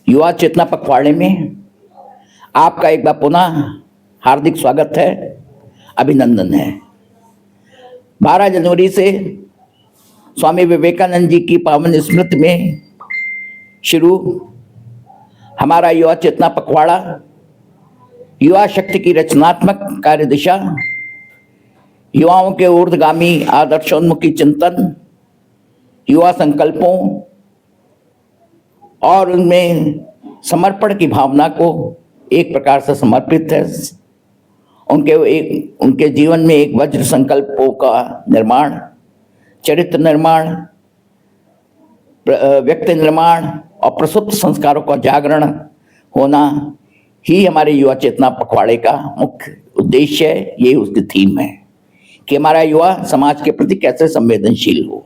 युवा चेतना पखवाड़े में आपका एक बार पुनः हार्दिक स्वागत है, अभिनंदन है। 12 जनवरी से स्वामी विवेकानंद जी की पावन स्मृति में शुरू हमारा युवा चेतना पखवाड़ा युवा शक्ति की रचनात्मक कार्य दिशा, युवाओं के ऊर्ध्वगामी आदर्शोन्मुखी चिंतन, युवा संकल्पों और उनमें समर्पण की भावना को एक प्रकार से समर्पित है। उनके जीवन में एक वज्र संकल्पों का निर्माण, चरित्र निर्माण, व्यक्ति निर्माण और प्रसुप्त संस्कारों का जागरण होना ही हमारे युवा चेतना पखवाड़े का मुख्य उद्देश्य है। ये उसकी थीम है कि हमारा युवा समाज के प्रति कैसे संवेदनशील हो।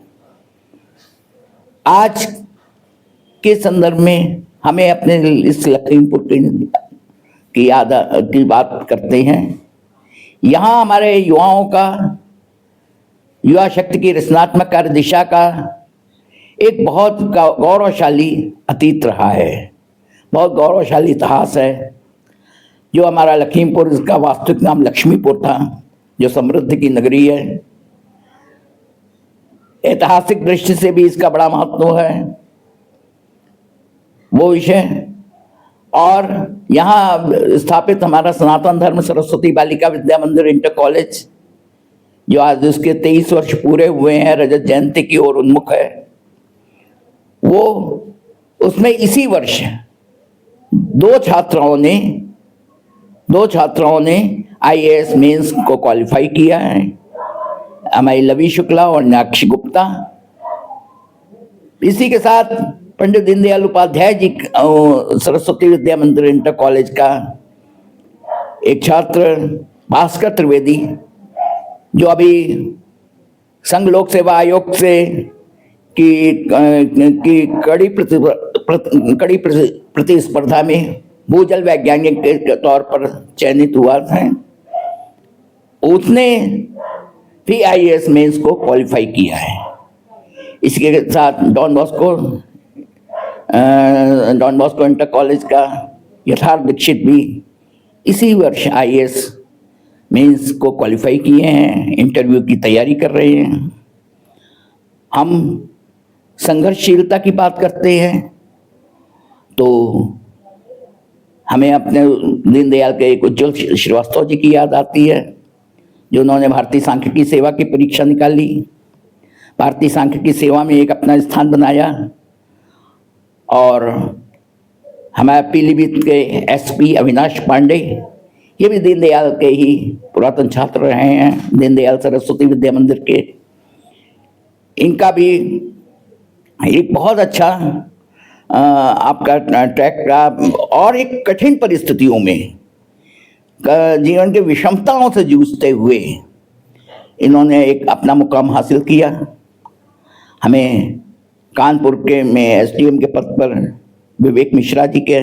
आज के संदर्भ में हमें अपने इस लखीमपुर की याद की बात करते हैं। यहाँ हमारे युवाओं का युवा शक्ति की रचनात्मक कार्य दिशा का एक बहुत गौरवशाली अतीत रहा है, बहुत गौरवशाली इतिहास है। जो हमारा लखीमपुर, इसका वास्तविक नाम लक्ष्मीपुर था, जो समृद्धि की नगरी है, ऐतिहासिक दृष्टि से भी इसका बड़ा महत्व है वो विषय। और यहाँ स्थापित हमारा सनातन धर्म सरस्वती बालिका विद्या मंदिर इंटर कॉलेज, जो आज उसके 23 वर्ष पूरे हुए हैं, रजत जयंती की ओर उन्मुख है, वो उसमें इसी वर्ष दो छात्राओं ने IAS मेंस को क्वालिफाई किया है, हमारी लवी शुक्ला और मीनाक्षी गुप्ता। इसी के साथ पंडित दीनदयाल उपाध्याय जी सरस्वती विद्या मंदिर इंटर कॉलेज का एक छात्र भास्कर त्रिवेदी, जो अभी संघ लोक सेवा आयोग से की कड़ी प्रतिस्पर्धा में भूजल वैज्ञानिक के तौर पर चयनित हुआ था, उसने भी IAS मेंस को क्वालिफाई किया है। इसके साथ डॉन बॉस्को इंटर कॉलेज का यथार्थ दीक्षित भी इसी वर्ष IAS मेंस को क्वालिफाई किए हैं, इंटरव्यू की तैयारी कर रहे हैं। हम संघर्षशीलता की बात करते हैं तो हमें अपने दीनदयाल के एक उज्ज्वल श्रीवास्तव जी की याद आती है, जो उन्होंने भारतीय सांख्यिकी सेवा की परीक्षा निकाली, भारतीय सांख्यिकी सेवा में एक अपना स्थान बनाया। और हमारे पीलीभीत के SP अविनाश पांडे, ये भी दीनदयाल के ही पुरातन छात्र रहे हैं, दीनदयाल सरस्वती विद्या मंदिर के। इनका भी एक बहुत अच्छा आपका ट्रैक रहा और एक कठिन परिस्थितियों में जीवन के विषमताओं से जूझते हुए इन्होंने एक अपना मुकाम हासिल किया। हमें कानपुर के में SDM के पद पर विवेक मिश्रा जी के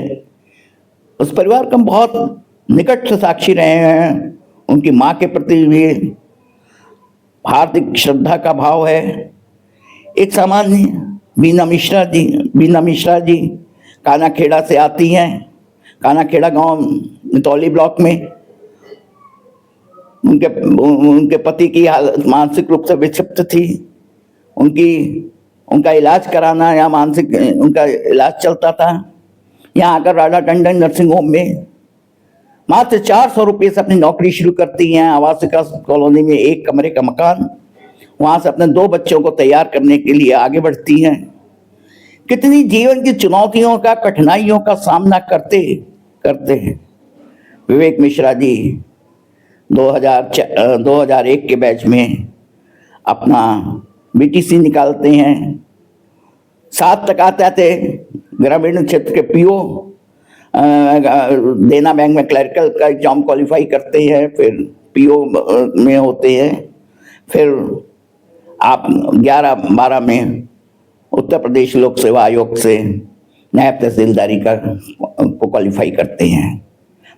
उस परिवार का हम बहुत निकट से साक्षी रहे हैं। उनकी माँ के प्रति भी हार्दिक श्रद्धा का भाव है। एक सामान्य बीना मिश्रा जी कानाखेड़ा से आती हैं, कानाखेड़ा गांव मितौली ब्लॉक में। उनके पति की हालत मानसिक रूप से विक्षिप्त थी। उनका इलाज कराना या उनका इलाज चलता था। यहाँ आकर राधा टंडन नर्सिंग होम में मात्र 400 रुपये से अपनी नौकरी शुरू करती हैं। आवासिका कॉलोनी में एक कमरे का मकान, वहाँ से अपने 2 बच्चों को तैयार करने के लिए आगे बढ़ती हैं। कितनी जीवन की चुनौतियों का, कठिनाइयों का सामना करते हैं विवेक मिश्रा जी 2001 के बैच में अपना BTC निकालते हैं। 7 तक आते आते ग्रामीण क्षेत्र के PO देना बैंक में क्लरिकल का एग्जाम क्वालिफाई करते हैं, फिर PO में होते हैं। फिर आप 11-12 में उत्तर प्रदेश लोक सेवा आयोग से नायब तहसीलदारी को क्वालिफाई करते हैं।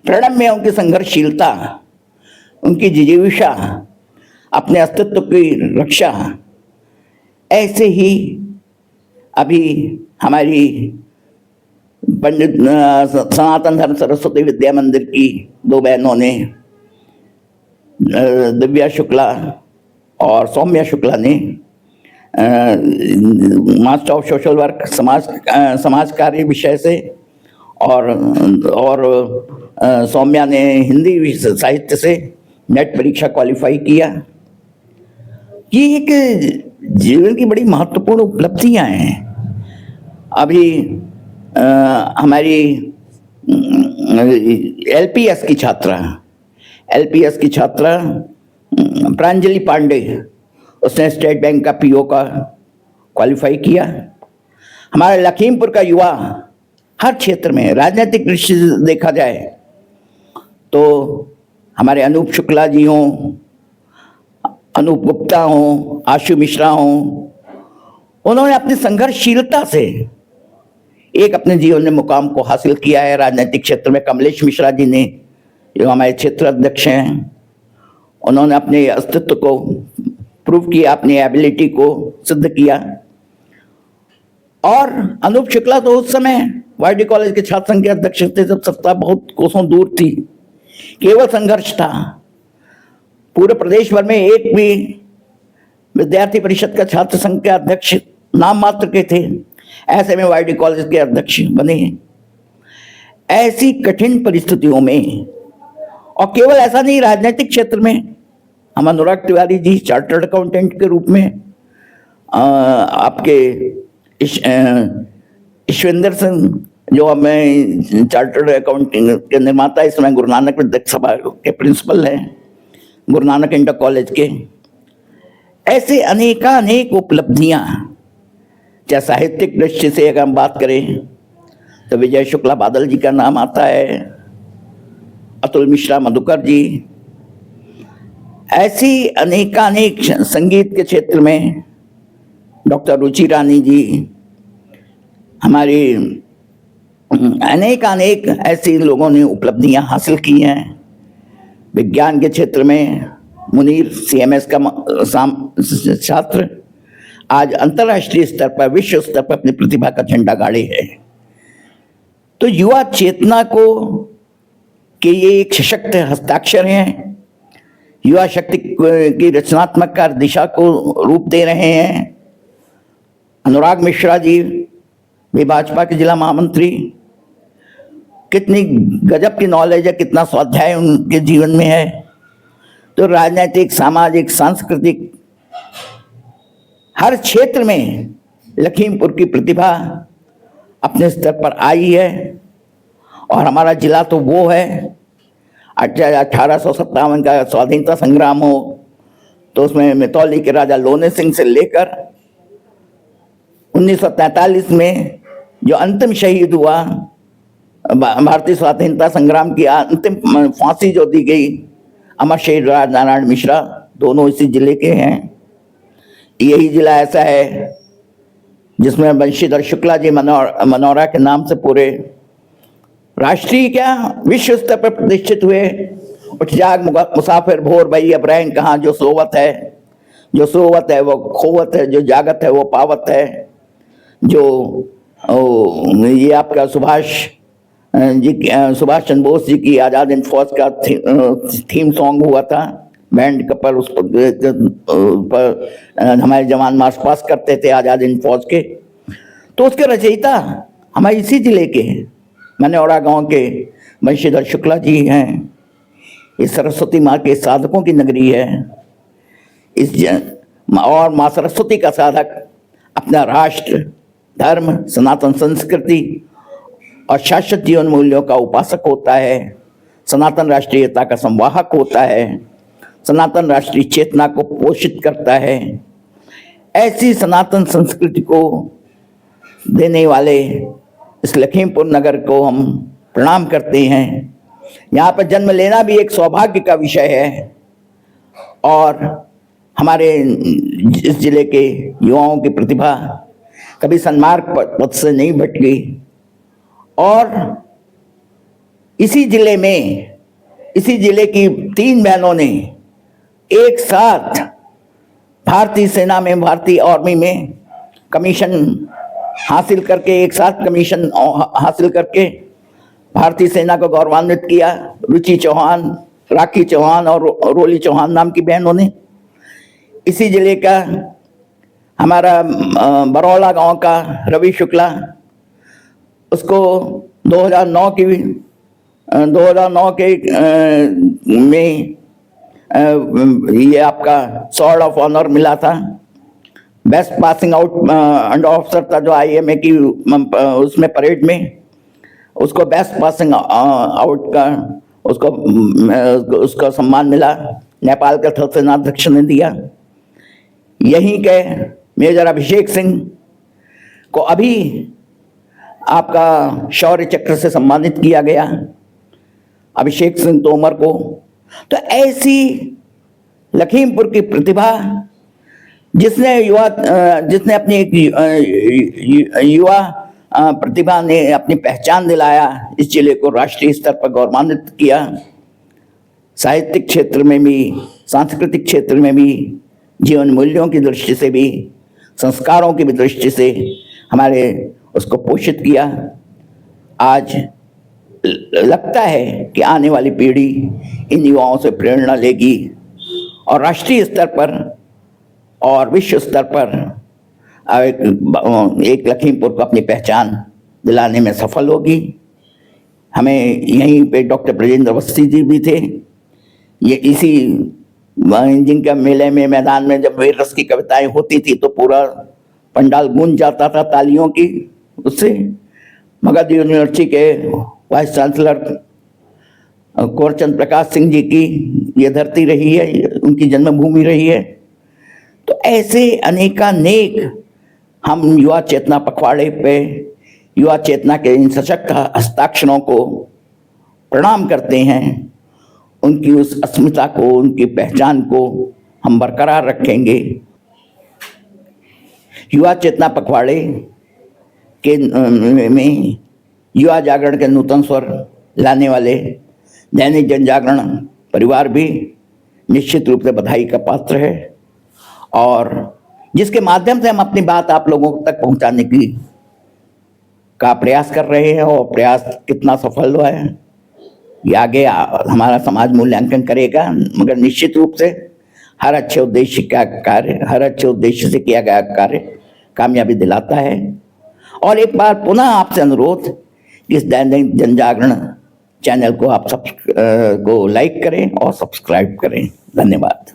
प्रणब में उनकी संघर्षशीलता, उनकी जिजीविषा, अपने अस्तित्व की रक्षा, ऐसे ही अभी हमारी पंडित सनातन धर्म सरस्वती विद्या मंदिर की दो बहनों ने, दिव्या शुक्ला और सौम्या शुक्ला ने मास्टर ऑफ सोशल वर्क समाज कार्य विषय से, और सौम्या ने हिंदी साहित्य से नेट परीक्षा क्वालिफाई किया। ये एक जीवन की बड़ी महत्वपूर्ण उपलब्धियां हैं। अभी हमारी एलपीएस की छात्रा प्रांजलि पांडे, उसने स्टेट बैंक का पीओ का क्वालिफाई किया। हमारे लखीमपुर का युवा हर क्षेत्र में, राजनीतिक दृष्टि से देखा जाए तो हमारे अनूप शुक्ला जी हों, अनूप गुप्ता हों, आशु मिश्रा हों, उन्होंने अपनी संघर्षशीलता से एक अपने जीवन में मुकाम को हासिल किया है। राजनीतिक क्षेत्र में कमलेश मिश्रा जी ने, जो हमारे क्षेत्र अध्यक्ष हैं, उन्होंने अपने अस्तित्व को प्रूव किया, अपनी एबिलिटी को सिद्ध किया। और अनूप शुक्ला तो उस समय वाईडी कॉलेज के छात्र संघ के अध्यक्ष थे जब सत्ता बहुत कोसों दूर थी, केवल संघर्ष था। पूरे प्रदेश भर में एक भी विद्यार्थी परिषद का छात्र संघ के अध्यक्ष नाम मात्र के थे, ऐसे में वाईडी कॉलेज के अध्यक्ष बने। ऐसी कठिन परिस्थितियों में, और केवल ऐसा नहीं, राजनीतिक क्षेत्र में हम अनुराग तिवारी जी चार्टर्ड अकाउंटेंट के रूप में, आपके ईश्वेंद्र सिंह जो हमें चार्टर्ड अकाउंटिंग के निर्माता, इस समय गुरु नानक विद्यार्थी सभा के प्रिंसिपल हैं, गुरु नानक इंटर कॉलेज के। ऐसे अनेक उपलब्धियां, चाहे साहित्यिक दृष्टि से अगर हम बात करें तो विजय शुक्ला बादल जी का नाम आता है, अतुल मिश्रा मधुकर जी, ऐसी अनेक संगीत के क्षेत्र में डॉक्टर रुचि रानी जी, हमारी अनेक ऐसे लोगों ने उपलब्धियां हासिल की हैं। विज्ञान के क्षेत्र में मुनीर सीएमएस का छात्र आज अंतर्राष्ट्रीय स्तर पर, विश्व स्तर पर अपनी प्रतिभा का झंडा गाड़े है। तो युवा चेतना को कि ये एक सशक्त हस्ताक्षर हैं, युवा शक्ति की रचनात्मक कार्य दिशा को रूप दे रहे हैं। अनुराग मिश्रा जी भी भाजपा के जिला महामंत्री, कितनी गजब की नॉलेज है, कितना स्वाध्याय उनके जीवन में है। तो राजनीतिक, सामाजिक, सांस्कृतिक हर क्षेत्र में लखीमपुर की प्रतिभा अपने स्तर पर आई है। और हमारा जिला तो वो है, 1857 का स्वाधीनता संग्राम हो तो उसमें मितौली के राजा लोने सिंह से लेकर 1943 में जो अंतिम शहीद हुआ, भारतीय स्वाधीनता संग्राम की अंतिम फांसी जो दी गई, अमर शहीद राजनारायण मिश्रा, दोनों इसी जिले के हैं। यही जिला ऐसा है जिसमें बंशीधर शुक्ला जी मनोरा के नाम से पूरे राष्ट्रीय क्या विश्व स्तर पर प्रतिष्ठित हुए। उठ जाग मुसाफिर भोर भई अब रैन कहाँ, जो सोवत है वो खोवत है, जो जागत है वो पावत है। जो ये आपका सुभाष चंद्र बोस जी की आज़ाद हिंद फौज का थीम सॉन्ग हुआ था, बैंड का पर उस पर हमारे जवान मार्च पास करते थे आज़ाद हिंद फौज के। तो उसके रचयिता हमारे इसी जिले के मनौरा गांव के बंशीधर शुक्ला जी हैं। ये सरस्वती माँ के साधकों की नगरी है। और माँ सरस्वती का साधक अपना राष्ट्र, धर्म, सनातन संस्कृति और शाश्वत जीवन मूल्यों का उपासक होता है, सनातन राष्ट्रीयता का संवाहक होता है, सनातन राष्ट्रीय चेतना को पोषित करता है। ऐसी सनातन संस्कृति को देने वाले इस लखीमपुर नगर को हम प्रणाम करते हैं। यहाँ पर जन्म लेना भी एक सौभाग्य का विषय है। और हमारे इस जिले के युवाओं की प्रतिभा कभी सन्मार्ग पथ से नहीं भटकी। और इसी जिले की 3 बहनों ने एक साथ भारतीय सेना में, भारतीय आर्मी में कमीशन हासिल करके, एक साथ कमीशन हासिल करके भारतीय सेना को गौरवान्वित किया। रुचि चौहान, राखी चौहान और रोली चौहान नाम की बहनों ने। इसी जिले का हमारा बरौला गांव का रवि शुक्ला, उसको 2009 के में ये आपका स्वॉर्ड ऑफ ऑनर मिला था। Best passing out under officer था जो IMA की उसमें परेड में, उसको बेस्ट पासिंग आउट का उसको सम्मान मिला, नेपाल के थल सेनाध्यक्ष ने दिया। यहीं के मेजर अभिषेक सिंह को अभी आपका शौर्य चक्र से सम्मानित किया गया, अभिषेक सिंह तोमर को। तो ऐसी लखीमपुर की प्रतिभा जिसने अपनी एक युवा प्रतिभा ने अपनी पहचान दिलाया, इस जिले को राष्ट्रीय स्तर पर गौरवान्वित किया। साहित्यिक क्षेत्र में भी, सांस्कृतिक क्षेत्र में भी, जीवन मूल्यों की दृष्टि से भी, संस्कारों की भी दृष्टि से हमारे उसको पोषित किया। आज लगता है कि आने वाली पीढ़ी इन युवाओं से प्रेरणा लेगी और राष्ट्रीय स्तर पर और विश्व स्तर पर एक लखीमपुर को अपनी पहचान दिलाने में सफल होगी। हमें यहीं पे डॉक्टर ब्रजेंद्र अवस्थी जी भी थे, ये इसी जिनका मेले में मैदान में जब वीर रस की कविताएं होती थी तो पूरा पंडाल गूंज जाता था तालियों की उससे। मगध यूनिवर्सिटी के वाइस चांसलर कोरचंद प्रकाश सिंह जी की ये धरती रही है, उनकी जन्मभूमि रही है। तो ऐसे अनेकानेक हम युवा चेतना पखवाड़े पे युवा चेतना के इन सशक्त हस्ताक्षरों को प्रणाम करते हैं। उनकी उस अस्मिता को, उनकी पहचान को हम बरकरार रखेंगे। युवा चेतना पखवाड़े के में युवा जागरण के नूतन स्वर लाने वाले दैनिक जनजागरण परिवार भी निश्चित रूप से बधाई का पात्र है और जिसके माध्यम से हम अपनी बात आप लोगों तक पहुंचाने का प्रयास कर रहे हैं और प्रयास कितना सफल हुआ है ये आगे हमारा समाज मूल्यांकन करेगा। मगर निश्चित रूप से हर अच्छे उद्देश्य से किया गया कार्य कामयाबी दिलाता है। और एक बार पुनः आपसे अनुरोध, इस दैनिक जनजागरण चैनल को आप सब को लाइक करें और सब्सक्राइब करें। धन्यवाद।